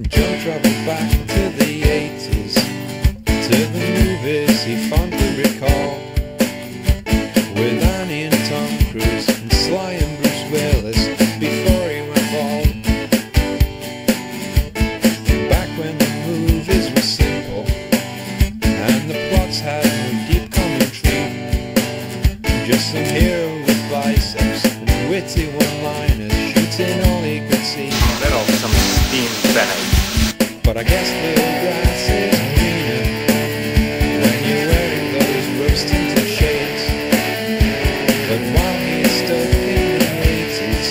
John travelled back to the 80s, to the movies he fondly recalled, with Annie and Tom Cruise and Sly and Bruce Willis before he went bald. Back when the movies were simple and the plots had no deep commentary, just some hero with biceps and witty one-liners shooting all he could see. Then off some steamed bag. But I guess the grass is greener when you're wearing those rose-tinted shades. But while he's stuck in the 80s,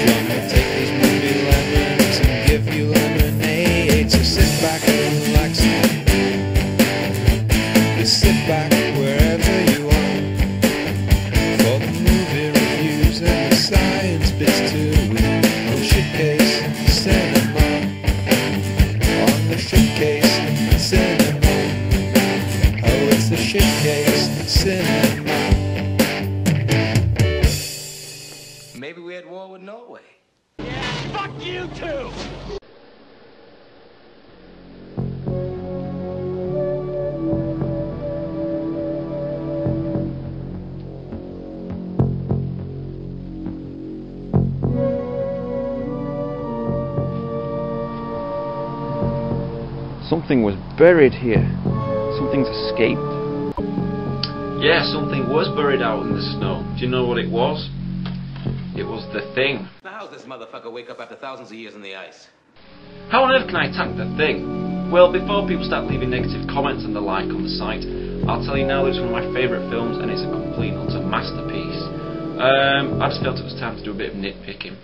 John will take these movie lemons and give you lemonade. So sit back and relax and sit back wherever you are for the movie reviews and the science bits too on Shitcase Cinema. On the Shitcase Cinema. Oh, it's the Shitcase Cinema. Maybe we had war with Norway. Yeah, fuck you too! Something was buried here. Something's escaped. Yeah, something was buried out in the snow. Do you know what it was? It was the Thing. Now how's this motherfucker wake up after thousands of years in the ice? How on earth can I attack the Thing? Well, before people start leaving negative comments and the like on the site, I'll tell you now that it's one of my favourite films and it's a complete and utter masterpiece. I just felt it was time to do a bit of nitpicking.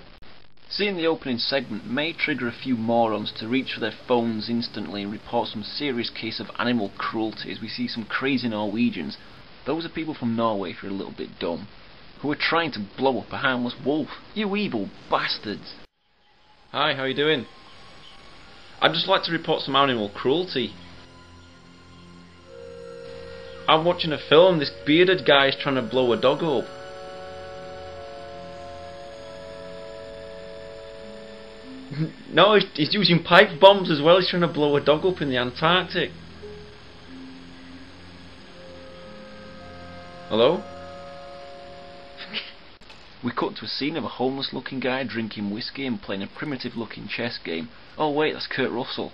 Seeing the opening segment may trigger a few morons to reach for their phones instantly and report some serious case of animal cruelty as we see some crazy Norwegians, those are people from Norway if you're a little bit dumb, who are trying to blow up a harmless wolf. You evil bastards! Hi, how you doing? I'd just like to report some animal cruelty. I'm watching a film, this bearded guy is trying to blow a dog up. No, he's using pipe bombs as well. He's trying to blow a dog up in the Antarctic. Hello? We cut to a scene of a homeless looking guy drinking whiskey and playing a primitive looking chess game. Oh wait, that's Kurt Russell.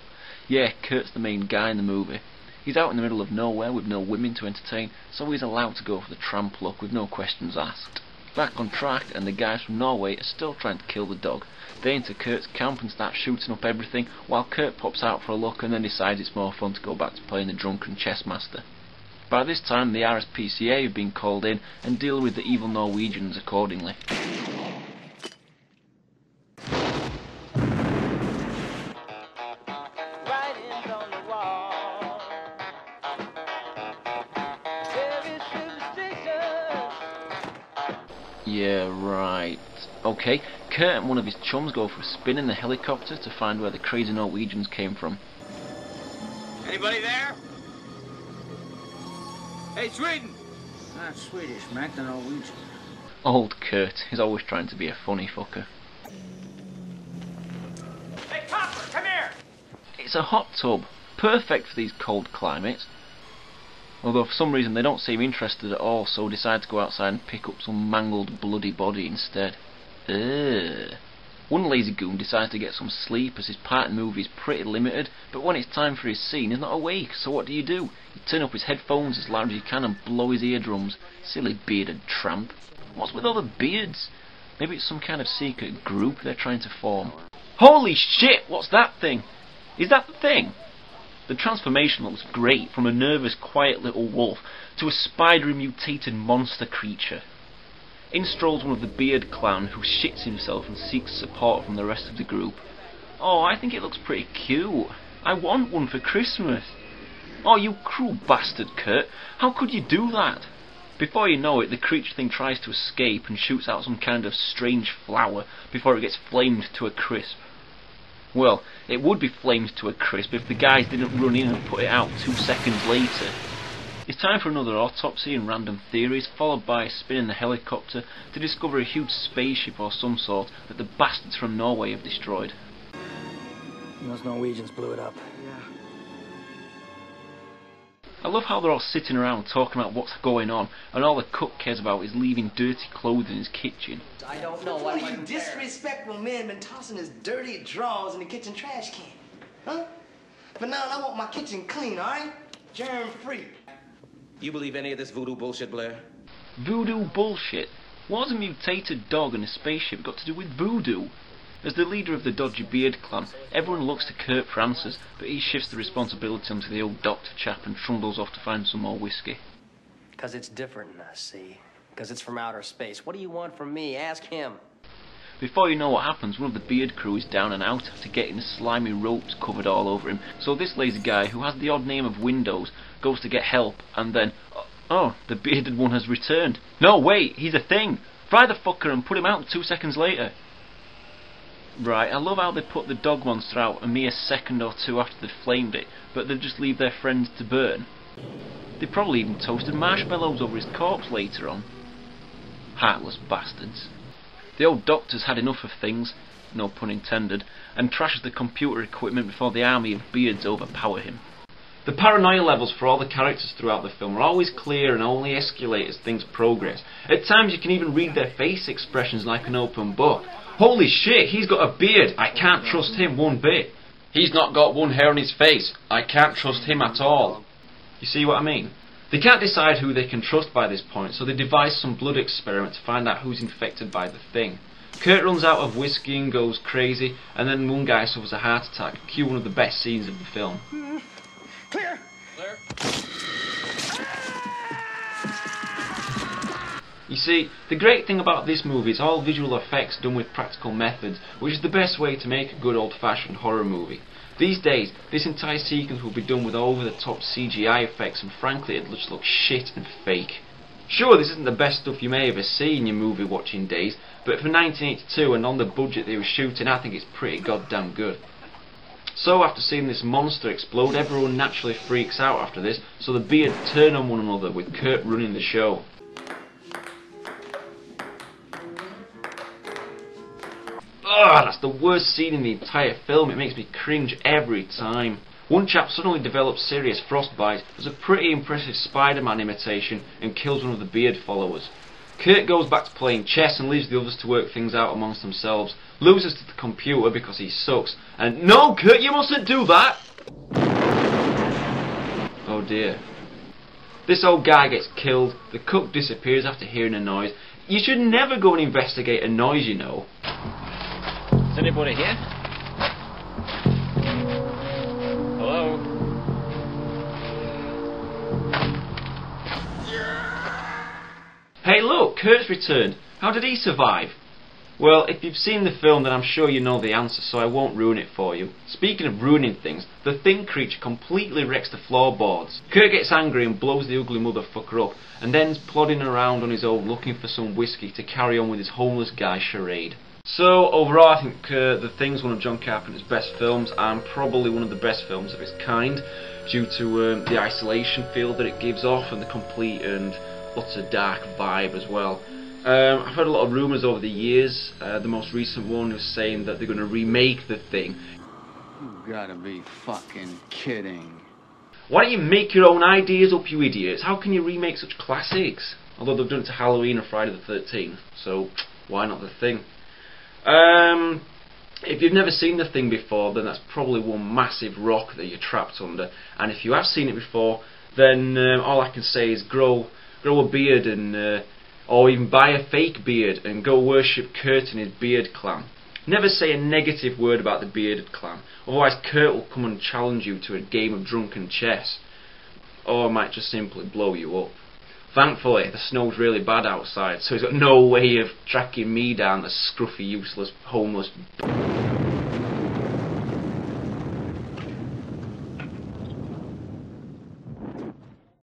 Yeah, Kurt's the main guy in the movie. He's out in the middle of nowhere with no women to entertain, so he's allowed to go for the tramp look with no questions asked. Back on track, and the guys from Norway are still trying to kill the dog. They enter Kurt's camp and start shooting up everything, while Kurt pops out for a look and then decides it's more fun to go back to playing the drunken chess master. By this time the RSPCA have been called in and deal with the evil Norwegians accordingly. Yeah, right. Okay, Kurt and one of his chums go for a spin in the helicopter to find where the crazy Norwegians came from. Anybody there? Hey, Sweden! Not Swedish, Mac, the Norwegian. Old Kurt is always trying to be a funny fucker. Hey, Copper, come here! It's a hot tub, perfect for these cold climates. Although for some reason they don't seem interested at all, so decide to go outside and pick up some mangled bloody body instead. Ugh. One lazy goon decides to get some sleep as his part in the movie is pretty limited, but when it's time for his scene he's not awake, so what do? You turn up his headphones as loud as you can and blow his eardrums. Silly bearded tramp. What's with all the beards? Maybe it's some kind of secret group they're trying to form. Holy shit, what's that thing? Is that the Thing? The transformation looks great, from a nervous, quiet little wolf to a spidery mutated monster creature. In strolls one of the beard clan who shits himself and seeks support from the rest of the group. Oh, I think it looks pretty cute. I want one for Christmas. Oh, you cruel bastard, Kurt. How could you do that? Before you know it, the creature thing tries to escape and shoots out some kind of strange flower before it gets flamed to a crisp. Well, it would be flamed to a crisp if the guys didn't run in and put it out 2 seconds later. It's time for another autopsy and random theories, followed by a spin in the helicopter to discover a huge spaceship or some sort that the bastards from Norway have destroyed. And those Norwegians blew it up. I love how they're all sitting around talking about what's going on, and all the cook cares about is leaving dirty clothing in his kitchen. I don't know why you disrespectful men been tossing his dirty drawers in the kitchen trash can. Huh? But now I want my kitchen clean, alright? Germ-free. You believe any of this voodoo bullshit, Blair? Voodoo bullshit? What has a mutated dog and a spaceship got to do with voodoo? As the leader of the dodgy Beard clan, everyone looks to Kurt for answers, but he shifts the responsibility onto the old doctor chap and trundles off to find some more whiskey. Because it's different than us, see? Because it's from outer space. What do you want from me? Ask him. Before you know what happens, one of the Beard crew is down and out after getting slimy ropes covered all over him, so this lazy guy, who has the odd name of Windows, goes to get help, and then, oh, the bearded one has returned. No, wait, he's a thing! Fry the fucker and put him out 2 seconds later. Right, I love how they put the dog monster out a mere second or two after they'd flamed it, but they just leave their friends to burn. They probably even toasted marshmallows over his corpse later on. Heartless bastards. The old doctor's had enough of things, no pun intended, and trashes the computer equipment before the army of beards overpower him. The paranoia levels for all the characters throughout the film are always clear and only escalate as things progress. At times you can even read their face expressions like an open book. Holy shit, he's got a beard, I can't trust him one bit. He's not got one hair on his face, I can't trust him at all. You see what I mean? They can't decide who they can trust by this point, so they devise some blood experiment to find out who's infected by the thing. Kurt runs out of whiskey and goes crazy, and then one guy suffers a heart attack. Cue one of the best scenes of the film. Clear! You see, the great thing about this movie is all visual effects done with practical methods, which is the best way to make a good old-fashioned horror movie. These days, this entire sequence will be done with over-the-top CGI effects, and frankly it just looks shit and fake. Sure, this isn't the best stuff you may ever see in your movie watching days, but for 1982 and on the budget they were shooting, I think it's pretty goddamn good. So after seeing this monster explode, everyone naturally freaks out after this, so the Beard turn on one another, with Kurt running the show. Ugh, that's the worst scene in the entire film. It makes me cringe every time. One chap suddenly develops serious frostbite, does a pretty impressive Spider-Man imitation, and kills one of the Beard followers. Kurt goes back to playing chess and leaves the others to work things out amongst themselves, loses to the computer because he sucks, and no, Kurt, you mustn't do that! Oh dear. This old guy gets killed, the cook disappears after hearing a noise. You should never go and investigate a noise, you know. Is anybody here? Hello? Hey look, Kurt's returned. How did he survive? Well, if you've seen the film then I'm sure you know the answer, so I won't ruin it for you. Speaking of ruining things, the thing creature completely wrecks the floorboards. Kurt gets angry and blows the ugly motherfucker up, and then's plodding around on his own looking for some whiskey to carry on with his homeless guy charade. So overall I think The Thing's one of John Carpenter's best films, and probably one of the best films of its kind, due to the isolation feel that it gives off and the complete and utter dark vibe as well. I've heard a lot of rumours over the years. The most recent one was saying that they're going to remake The Thing. You gotta be fucking kidding. Why don't you make your own ideas up, you idiots? How can you remake such classics? Although they've done it to Halloween or Friday the 13th, so why not The Thing? If you've never seen The Thing before, then that's probably one massive rock that you're trapped under. And if you have seen it before, then all I can say is grow a beard and or even buy a fake beard and go worship Kurt and his Beard clan. Never say a negative word about the Bearded clan, otherwise Kurt will come and challenge you to a game of drunken chess, or might just simply blow you up. Thankfully, the snow's really bad outside, so he's got no way of tracking me down, the scruffy, useless, homeless